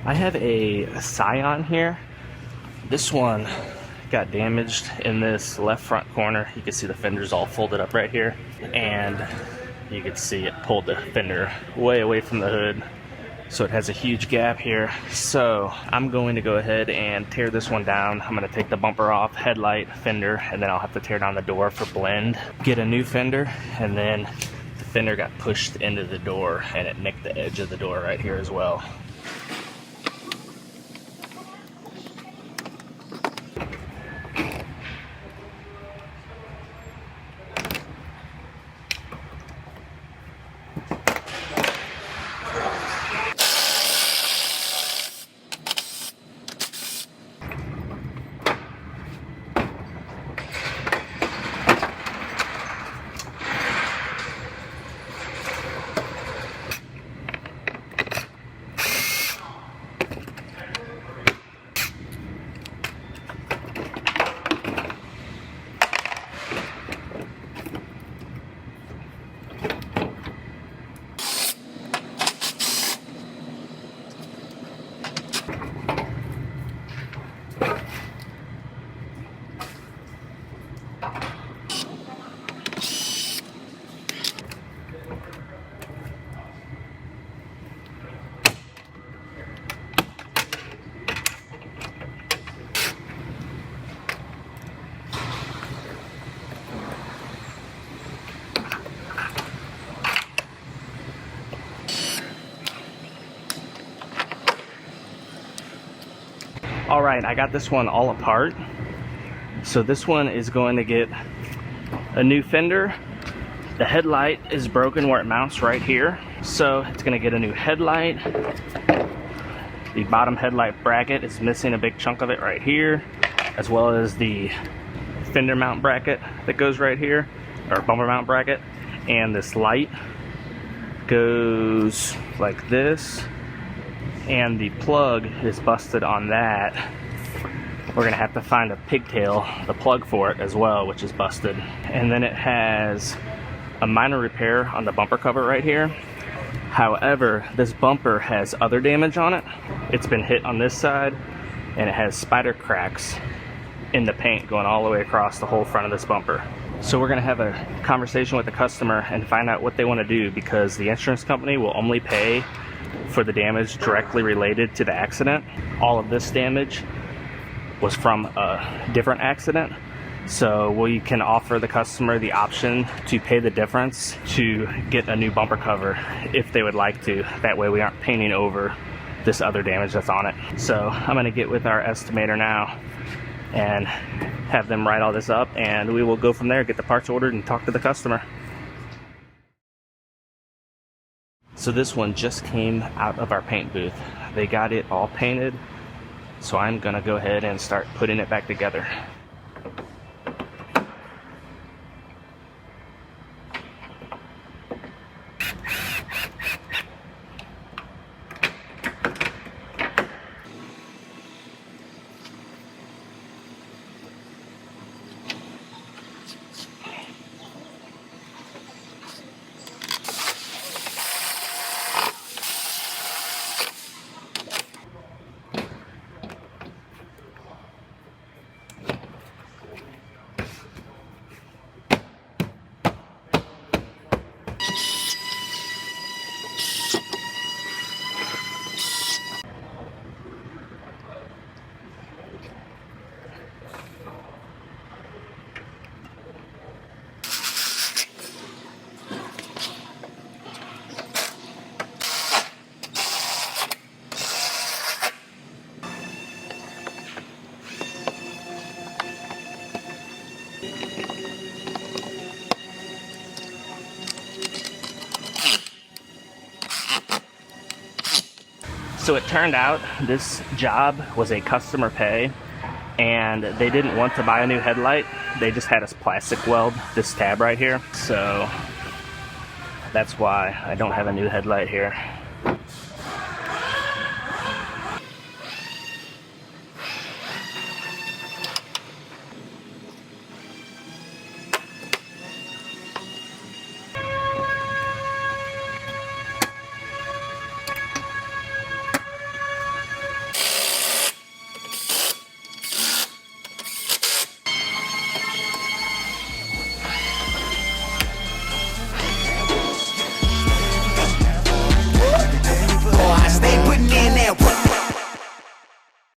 I have a Scion here. This one got damaged in this left front corner. You can see the fender's all folded up right here, and you can see it pulled the fender way away from the hood, so it has a huge gap here. So I'm going to go ahead and tear this one down. I'm going to take the bumper off, headlight, fender, and then I'll have to tear down the door for blend, get a new fender, and then the fender got pushed into the door and it nicked the edge of the door right here as well. Alright, I got this one all apart. So this one is going to get a new fender. The headlight is broken where it mounts right here, so it's going to get a new headlight. The bottom headlight bracket is missing a big chunk of it right here, as well as the fender mount bracket that goes right here, or bumper mount bracket. And this light goes like this, and the plug is busted on that. We're gonna have to find a pigtail, the plug for it as well, which is busted. And then it has a minor repair on the bumper cover right here. However, this bumper has other damage on it. It's been hit on this side, and it has spider cracks in the paint going all the way across the whole front of this bumper. So we're gonna have a conversation with the customer and find out what they wanna do, because the insurance company will only pay for the damage directly related to the accident. All of this damage was from a different accident, so we can offer the customer the option to pay the difference to get a new bumper cover if they would like to. That way we aren't painting over this other damage that's on it. So I'm going to get with our estimator now and have them write all this up, and we will go from there, get the parts ordered, and talk to the customer. So this one just came out of our paint booth. They got it all painted, so I'm gonna go ahead and start putting it back together. So it turned out this job was a customer pay, and they didn't want to buy a new headlight. They just had us plastic weld this tab right here. So that's why I don't have a new headlight here.